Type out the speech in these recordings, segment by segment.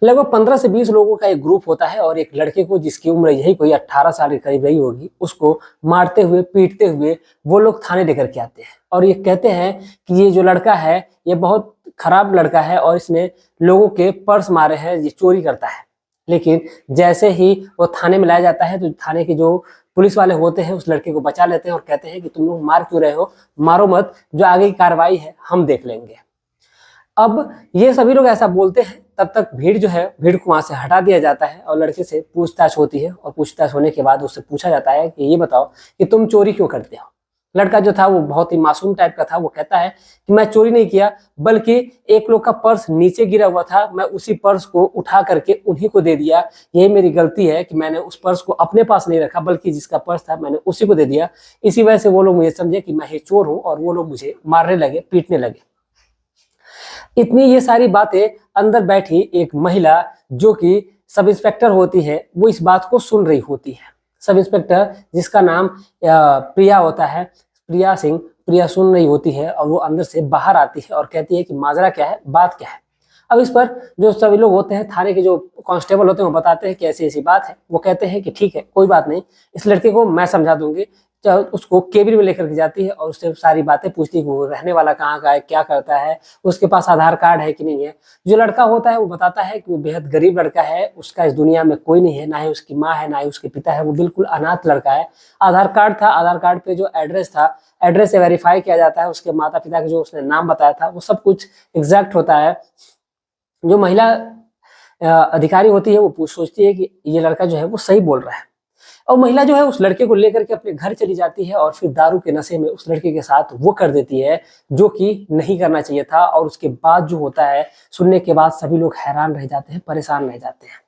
लगभग 15 से 20 लोगों का एक ग्रुप होता है और एक लड़के को, जिसकी उम्र यही कोई 18 साल के करीब रही होगी, उसको मारते हुए पीटते हुए वो लोग थाने लेकर के आते हैं और ये कहते हैं कि ये जो लड़का है ये बहुत खराब लड़का है और इसने लोगों के पर्स मारे हैं, ये चोरी करता है। लेकिन जैसे ही वो थाने में लाया जाता है तो थाने के जो पुलिस वाले होते हैं उस लड़के को बचा लेते हैं और कहते हैं कि तुम लोग मार क्यों रहे हो, मारो मत, जो आगे की कार्रवाई है हम देख लेंगे। अब ये सभी लोग ऐसा बोलते हैं, तब तक भीड़ जो है, भीड़ को वहां से हटा दिया जाता है और लड़के से पूछताछ होती है और पूछताछ होने के बाद उससे पूछा जाता है कि ये बताओ कि तुम चोरी क्यों करते हो। लड़का जो था वो बहुत ही मासूम टाइप का था, वो कहता है कि मैं चोरी नहीं किया, बल्कि एक लोग का पर्स नीचे गिरा हुआ था, मैं उसी पर्स को उठा करके उन्हीं को दे दिया, यही मेरी गलती है कि मैंने उस पर्स को अपने पास नहीं रखा बल्कि जिसका पर्स था मैंने उसी को दे दिया। इसी वजह से वो लोग मुझे समझे कि मैं ही चोर हूं और वो लोग मुझे मारने लगे, पीटने लगे। इतनी ये सारी बातें अंदर बैठी एक महिला जो कि सब इंस्पेक्टर होती है, वो इस बात को सुन रही होती है। सब इंस्पेक्टर जिसका नाम प्रिया होता है, प्रिया सिंह, प्रिया सुन रही होती है और वो अंदर से बाहर आती है और कहती है कि माजरा क्या है, बात क्या है। अब इस पर जो सभी लोग होते हैं, थाने के जो कांस्टेबल होते हैं, वो बताते हैं कि ऐसी ऐसी बात है। वो कहते हैं कि ठीक है, कोई बात नहीं, इस लड़के को मैं समझा दूंगी। उसको केबिन में लेकर के जाती है और उससे सारी बातें पूछती है कि वो रहने वाला कहाँ का है, क्या करता है, उसके पास आधार कार्ड है कि नहीं है। जो लड़का होता है वो बताता है कि वो बेहद गरीब लड़का है, उसका इस दुनिया में कोई नहीं है, ना ही उसकी माँ है ना ही उसके पिता है, वो बिल्कुल अनाथ लड़का है। आधार कार्ड था, आधार कार्ड पे जो एड्रेस था, एड्रेस से वेरीफाई किया जाता है, उसके माता पिता का जो उसने नाम बताया था वो सब कुछ एग्जैक्ट होता है। जो महिला अधिकारी होती है वो सोचती है कि ये लड़का जो है वो सही बोल रहा है और महिला जो है उस लड़के को लेकर के अपने घर चली जाती है और फिर दारू के नशे में उस लड़के के साथ वो कर देती है जो कि नहीं करना चाहिए था। और उसके बाद जो होता है, सुनने के बाद सभी लोग हैरान रह जाते हैं, परेशान रह जाते हैं।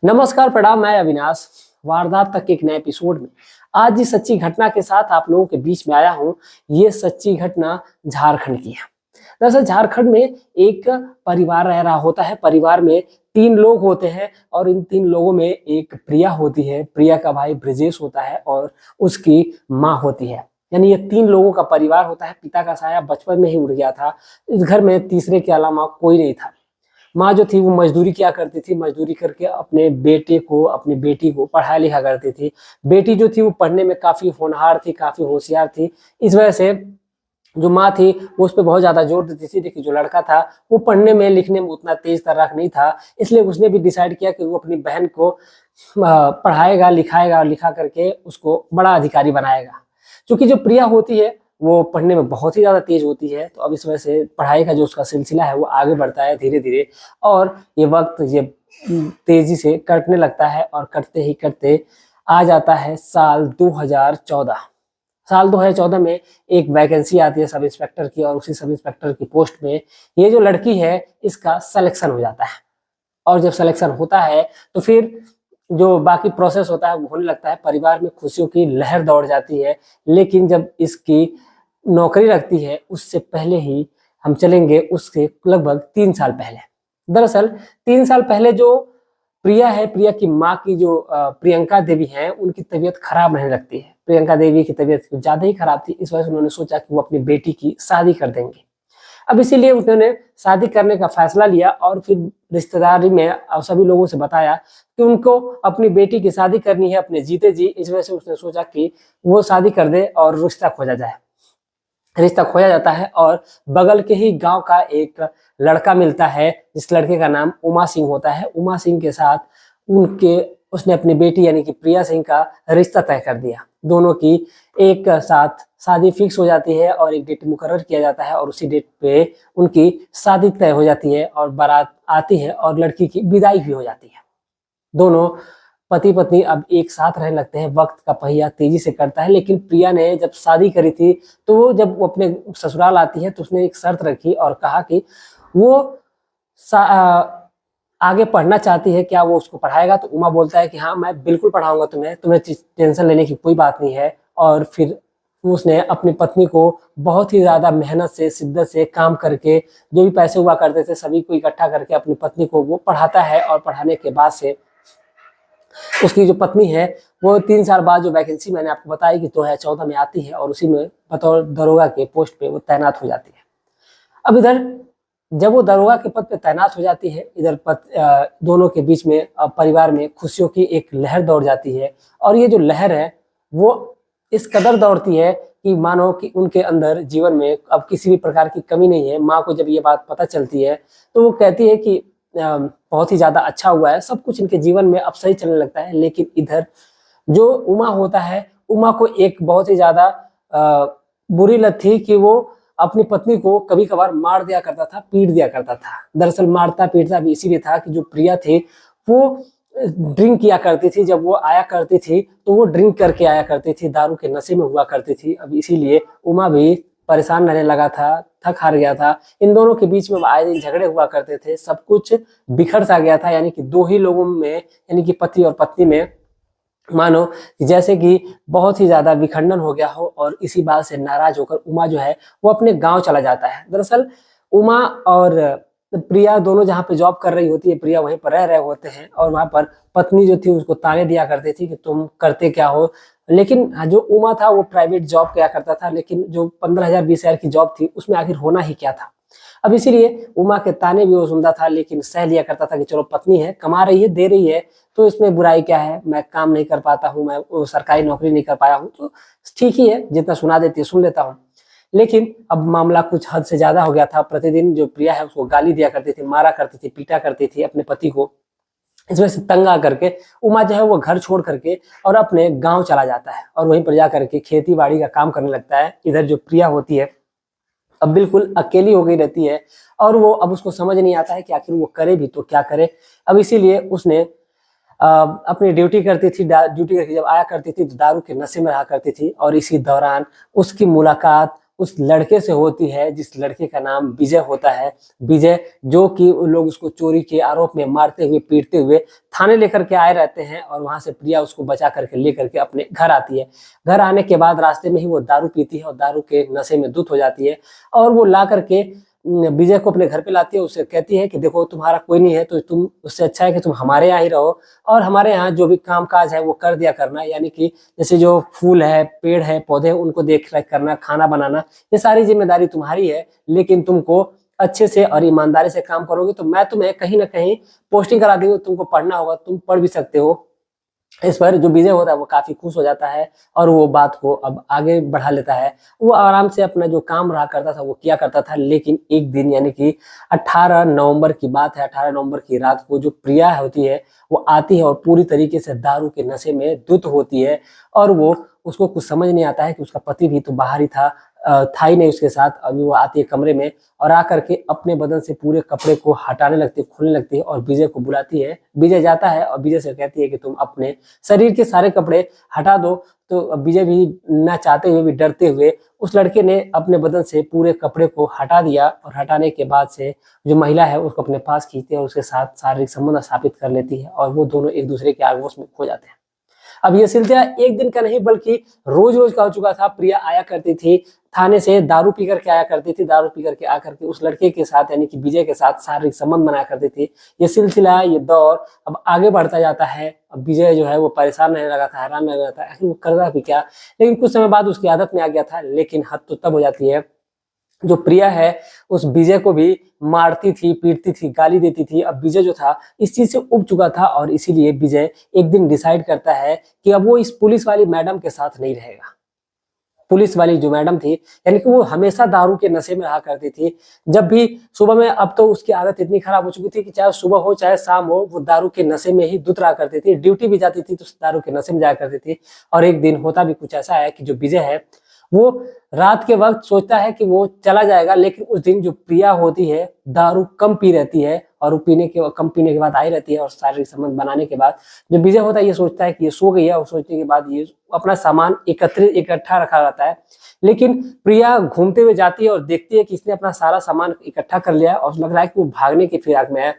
नमस्कार, प्रणाम, मैं अविनाश, वारदात तक एक नए एपिसोड में आज जिस सच्ची घटना के साथ आप लोगों के बीच में आया हूँ, ये सच्ची घटना झारखंड की है। दरअसल झारखंड में एक परिवार रह रहा होता है, परिवार में 3 लोग होते हैं और इन 3 लोगों में एक प्रिया होती है, प्रिया का भाई ब्रजेश होता है और उसकी माँ होती है। यानी ये 3 लोगों का परिवार होता है। पिता का साया बचपन में ही उड़ गया था, इस घर में तीसरे के अलावा कोई नहीं था। माँ जो थी वो मजदूरी किया करती थी, मजदूरी करके अपने बेटे को, अपनी बेटी को पढ़ा लिखा करती थी। बेटी जो थी वो पढ़ने में काफी होनहार थी, काफी होशियार थी। इस वजह से जो माँ थी वो उस पर बहुत ज्यादा जोर देती थी। लेकिन जो लड़का था वो पढ़ने में लिखने में उतना तेज तर्राक नहीं था, इसलिए उसने भी डिसाइड किया कि वो अपनी बहन को पढ़ाएगा, लिखाएगा और लिखा करके उसको बड़ा अधिकारी बनाएगा। क्योंकि जो प्रिया होती है वो पढ़ने में बहुत ही ज्यादा तेज होती है, तो अब इस वजह से पढ़ाई का जो उसका सिलसिला है वो आगे बढ़ता है धीरे धीरे और ये वक्त ये तेजी से कटने लगता है और कटते ही कटते आ जाता है साल 2014। साल 2014 में एक वैकेंसी आती है सब इंस्पेक्टर की और उसी सब इंस्पेक्टर की पोस्ट में ये जो लड़की है इसका सिलेक्शन हो जाता है। और जब सिलेक्शन होता है तो फिर जो बाकी प्रोसेस होता है वो होने लगता है। परिवार में खुशियों की लहर दौड़ जाती है। लेकिन जब इसकी नौकरी लगती है उससे पहले ही हम चलेंगे उससे लगभग 3 साल पहले। दरअसल 3 साल पहले जो प्रिया है, प्रिया की माँ की जो प्रियंका देवी है, उनकी तबीयत खराब रहने लगती है। प्रियंका देवी की तबीयत कुछ ज्यादा ही खराब थी, इस वजह से उन्होंने सोचा कि वो अपनी बेटी की शादी कर देंगे। अब इसीलिए उन्होंने शादी करने का फैसला लिया और फिर रिश्तेदारी में सभी लोगों से बताया कि उनको अपनी बेटी की शादी करनी है अपने जीते जी। इस वजह से उसने सोचा कि वो शादी कर दे और रिश्ता खोजा जाए। रिश्ता खोजा जाता है और बगल के ही गांव का एक लड़का मिलता है, जिस लड़के का नाम उमा सिंह होता है। उमा सिंह के साथ उसने अपनी बेटी यानी कि प्रिया सिंह का रिश्ता तय कर दिया। दोनों की एक साथ शादी फिक्स हो जाती है और एक डेट मुकर्रर किया जाता है और उसी डेट पे उनकी शादी तय हो जाती है और बारात आती है और लड़की की विदाई भी हो जाती है। दोनों पति पत्नी अब एक साथ रहने लगते हैं। वक्त का पहिया तेजी से करता है। लेकिन प्रिया ने जब शादी करी थी तो वो जब वो अपने ससुराल आती है तो उसने एक शर्त रखी और कहा कि वो आगे पढ़ना चाहती है, क्या वो उसको पढ़ाएगा। तो उमा बोलता है कि हाँ मैं बिल्कुल पढ़ाऊंगा तुम्हें टेंशन लेने की कोई बात नहीं है। और फिर उसने अपनी पत्नी को बहुत ही ज्यादा मेहनत से, शिद्दत से काम करके जो भी पैसे हुआ करते थे सभी को इकट्ठा करके अपनी पत्नी को वो पढ़ाता है। और पढ़ाने के बाद से उसकी जो पत्नी है वो 3 साल बाद जो वैकेंसी मैंने आपको बताई कि 2014 में आती है और उसी में बतौर दरोगा के पोस्ट पे वो तैनात हो जाती है। अब इधर जब वो दरोगा के पद पे तैनात हो जाती है, इधर दोनों के बीच में परिवार में खुशियों की एक लहर दौड़ जाती है। और ये जो लहर है वो इस कदर दौड़ती है कि मानो कि उनके अंदर जीवन में अब किसी भी प्रकार की कमी नहीं है। माँ को जब ये बात पता चलती है तो वो कहती है कि बहुत ही ज़्यादा अच्छा हुआ है, सब कुछ इनके जीवन में अब सही चलने लगता है। लेकिन इधर जो उमा होता है, उमा को एक बहुत ही ज़्यादा बुरी लत थी कि वो अपनी पत्नी को कभी-कभार मार दिया करता था, पीट दिया करता था। दरअसल मारता-पीटता भी इसीलिए था कि जो प्रिया थी, वो ड्रिंक किया करती थी। जब वो आया करती थी, तो वो ड्रिंक करके आया करती थी, दारू के नशे में हुआ करती थी। अब इसीलिए उमा भी परेशान रहने लगा था, थक-हार गया था। इन दोनों के बीच में आए दिन झगड़े हुआ करते थे, सब कुछ बिखर-सा गया था। यानी कि 2 ही लोगों में, यानी कि पति और पत्नी में मानो जैसे कि बहुत ही ज़्यादा विखंडन हो गया हो। और इसी बात से नाराज़ होकर उमा जो है वो अपने गाँव चला जाता है। दरअसल उमा और प्रिया दोनों जहाँ पे जॉब कर रही होती है, प्रिया वहीं पर रह रहे होते हैं और वहाँ पर पत्नी जो थी उसको ताने दिया करती थी कि तुम करते क्या हो? लेकिन जो उमा था वो प्राइवेट जॉब किया करता था, लेकिन जो 15,000 20,000 की जॉब थी उसमें आखिर होना ही क्या था? अब इसीलिए उमा के ताने भी वो सुनता था, लेकिन सह लिया करता था कि चलो पत्नी है, कमा रही है, दे रही है, तो इसमें बुराई क्या है? मैं काम नहीं कर पाता हूँ, मैं वो सरकारी नौकरी नहीं कर पाया हूँ, तो ठीक ही है, जितना सुना देती है सुन लेता हूँ। लेकिन अब मामला कुछ हद से ज़्यादा हो गया था। प्रतिदिन जो प्रिया है उसको गाली दिया करती थी, मारा करती थी, पीटा करती थी अपने पति को। इस वजह से तंग आ करके उमा जो है वो घर छोड़ करके और अपने गाँव चला जाता है और वहीं पर जा करके खेती-बाड़ी का काम करने लगता है। इधर जो प्रिया होती है अब बिल्कुल अकेली हो गई रहती है और वो अब उसको समझ नहीं आता है कि आखिर वो करे भी तो क्या करे। अब इसीलिए उसने अपनी ड्यूटी करती थी, ड्यूटी करके जब आया करती थी तो दारू के नशे में रहा करती थी। और इसी दौरान उसकी मुलाकात उस लड़के से होती है जिस लड़के का नाम विजय होता है। विजय जो कि लोग उसको चोरी के आरोप में मारते हुए पीटते हुए थाने लेकर के आए रहते हैं और वहां से प्रिया उसको बचा करके लेकर के अपने घर आती है। घर आने के बाद रास्ते में ही वो दारू पीती है और दारू के नशे में धुत हो जाती है और वो ला करके विजय को अपने घर पे लाती है। उसे कहती है कि देखो तुम्हारा कोई नहीं है तो तुम, उससे अच्छा है कि तुम हमारे यहाँ ही रहो और हमारे यहाँ जो भी काम काज है वो कर दिया करना। यानी कि जैसे जो फूल है, पेड़ है, पौधे, उनको देख रेख करना, खाना बनाना, ये सारी जिम्मेदारी तुम्हारी है। लेकिन तुमको अच्छे से और ईमानदारी से काम करोगे तो मैं तुम्हें कहीं ना कहीं पोस्टिंग करा दूंगी, तुमको पढ़ना होगा, तुम पढ़ भी सकते हो। इस पर जो विजय होता है वो काफी खुश हो जाता है और वो बात को अब आगे बढ़ा लेता है। वो आराम से अपना जो काम रहा करता था वो किया करता था। लेकिन एक दिन यानी कि 18 नवंबर की बात है, 18 नवंबर की रात को जो प्रिया होती है वो आती है और पूरी तरीके से दारू के नशे में धुत होती है। और वो, उसको कुछ समझ नहीं आता है कि उसका पति भी तो बाहर ही था ही नहीं उसके साथ। अभी वो आती है कमरे में और आकर के अपने बदन से पूरे कपड़े को हटाने लगती है, खोलने लगती है और विजय को बुलाती है। विजय जाता है और विजय से कहती है कि तुम अपने शरीर के सारे कपड़े हटा दो। तो विजय भी ना चाहते हुए भी, डरते हुए, उस लड़के ने अपने बदन से पूरे कपड़े को हटा दिया और हटाने के बाद से जो महिला है उसको अपने पास खींचती है और उसके साथ शारीरिक संबंध स्थापित कर लेती है और वो दोनों एक दूसरे के आगोश में खो जाते हैं। अब ये सिलसिला एक दिन का नहीं बल्कि रोज-रोज का हो चुका था। प्रिया आया करती थी थाने से, दारू पी करके आया करती थी, दारू पी करके आकर के उस लड़के के साथ यानी कि विजय के साथ शारीरिक संबंध बनाया करती थी। ये सिलसिला, ये दौर अब आगे बढ़ता जाता है। अब विजय जो है वो परेशान रहने लगा था, हैरान रहने लगा था, आखिर वो करता भी क्या? लेकिन कुछ समय बाद उसकी आदत में आ गया था। लेकिन हद तो तब हो जाती है, जो प्रिया है उस विजय को भी मारती थी, पीटती थी, गाली देती थी। अब विजय जो था इस चीज से उब चुका था और इसीलिए विजय एक दिन डिसाइड करता है कि अब वो इस पुलिस वाली मैडम के साथ नहीं रहेगा। पुलिस वाली जो मैडम थी, यानी कि वो हमेशा दारू के नशे में रहा करती थी। जब भी सुबह में, अब तो उसकी आदत इतनी खराब हो चुकी थी कि चाहे सुबह हो चाहे शाम हो, वो दारू के नशे में ही धुत रहा करती थी। ड्यूटी भी जाती थी तो दारू के नशे में जाया करती थी। और एक दिन होता भी कुछ ऐसा है कि जो विजय है वो रात के वक्त सोचता है कि वो चला जाएगा, लेकिन उस दिन जो प्रिया होती है दारू कम पी रहती है और वो कम पीने के बाद आई रहती है और शारीरिक संबंध बनाने के बाद जो विजय होता है ये सोचता है कि ये सो गई है और सोचने के बाद ये अपना सामान इकट्ठा रखा रहता है। लेकिन प्रिया घूमते हुए जाती है और देखती है कि इसने अपना सारा सामान इकट्ठा कर लिया है और लग रहा है कि वो भागने की फिराक में है।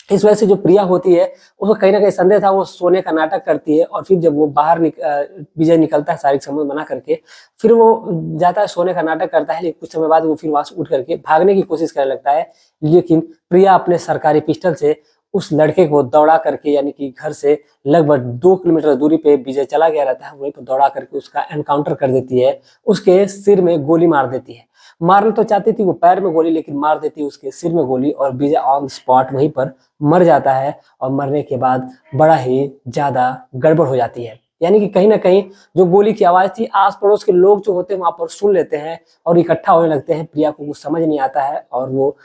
इस वजह से जो प्रिया होती है उसको कहीं ना कहीं संदेह था, वो सोने का नाटक करती है और फिर जब वो विजय निकलता है शारीरिक संबंध बना करके, फिर वो जाता है सोने का नाटक करता है। लेकिन कुछ समय बाद वो फिर वहां से उठ करके भागने की कोशिश करने लगता है। लेकिन प्रिया अपने सरकारी पिस्टल से उस लड़के को दौड़ा करके, यानी कि घर से लगभग 2 किलोमीटर दूरी पे विजय चला गया रहता है, वहीं पर दौड़ा करके उसका एनकाउंटर कर देती है, उसके सिर में गोली मार देती है। मारना तो चाहती थी वो पैर में गोली, लेकिन मार देती उसके सिर में गोली और विजय ऑन स्पॉट वहीं पर मर जाता है। और मरने के बाद बड़ा ही ज्यादा गड़बड़ हो जाती है, यानी कि कहीं ना कहीं जो गोली की आवाज थी आस पड़ोस के लोग जो होते हैं वहां पर सुन लेते हैं और इकट्ठा होने लगते हैं। प्रिया को कुछ समझ नहीं आता है और वो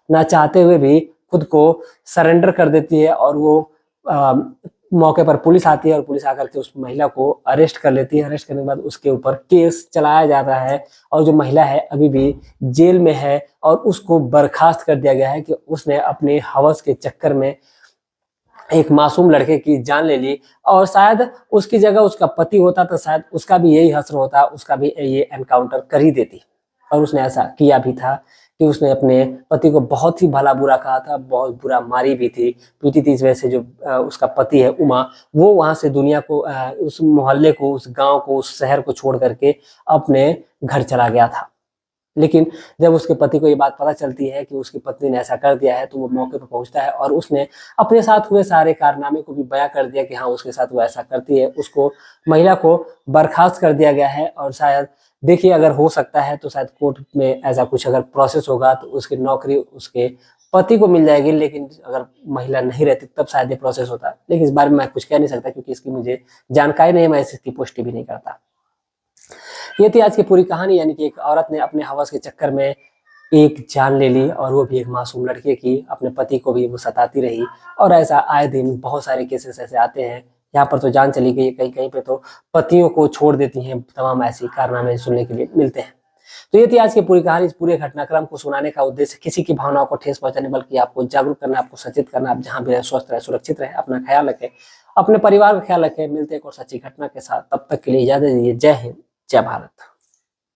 ना चाहते हुए भी खुद को सरेंडर कर देती है और वो मौके पर पुलिस आती है और पुलिस आकर के उस महिला को अरेस्ट कर लेती है। अरेस्ट करने के बाद उसके ऊपर केस चलाया जाता है और जो महिला है अभी भी जेल में है और उसको बर्खास्त कर दिया गया है कि उसने अपने हवस के चक्कर में एक मासूम लड़के की जान ले ली। और शायद उसकी जगह उसका पति होता तो शायद उसका भी यही हश्र होता, उसका भी ये एनकाउंटर कर ही देती। और उसने ऐसा किया भी था कि उसने अपने पति को बहुत ही भला बुरा कहा था, बहुत बुरा मारी भी थी, पीटी थी। इस वजह से जो उसका पति है उमा, वो वहां से दुनिया को, उस मोहल्ले को, उस गांव को, उस शहर को छोड़ करके अपने घर चला गया था। लेकिन जब उसके पति को ये बात पता चलती है कि उसकी पत्नी ने ऐसा कर दिया है तो वो मौके पर पहुंचता है और उसने अपने साथ हुए सारे कारनामे को भी बयां कर दिया कि हाँ उसके साथ वो ऐसा करती है। उसको, महिला को बर्खास्त कर दिया गया है और शायद देखिए अगर हो सकता है तो शायद कोर्ट में ऐसा कुछ अगर प्रोसेस होगा तो उसकी नौकरी उसके पति को मिल जाएगी। लेकिन अगर महिला नहीं रहती तब शायद ये प्रोसेस होता, लेकिन इस बारे में मैं कुछ कह नहीं सकता क्योंकि इसकी मुझे जानकारी नहीं है, मैं इसकी पुष्टि भी नहीं करता। ये थी आज की पूरी कहानी, यानी कि एक औरत ने अपने हवस के चक्कर में एक जान ले ली और वो भी एक मासूम लड़के की। अपने पति को भी वो सताती रही और ऐसा आए दिन बहुत सारे केसेस ऐसे आते हैं। यहाँ पर तो जान चली गई, कहीं कहीं पे तो पतियों को छोड़ देती हैं, तमाम ऐसी कारनामे सुनने के लिए मिलते हैं। तो ये थी आज की पूरी कहानी। इस पूरे घटनाक्रम को सुनाने का उद्देश्य किसी की भावनाओं को ठेस पहुंचाने बल्कि आपको जागरूक करना, आपको सचेत करना। आप जहां भी रहे स्वस्थ रहे, सुरक्षित रहे, अपना ख्याल रखें, अपने परिवार का ख्याल रखें। मिलते हैं एक और सच्ची घटना के साथ, तब तक के लिए इजाजत दीजिए। जय हिंद, जय भारत।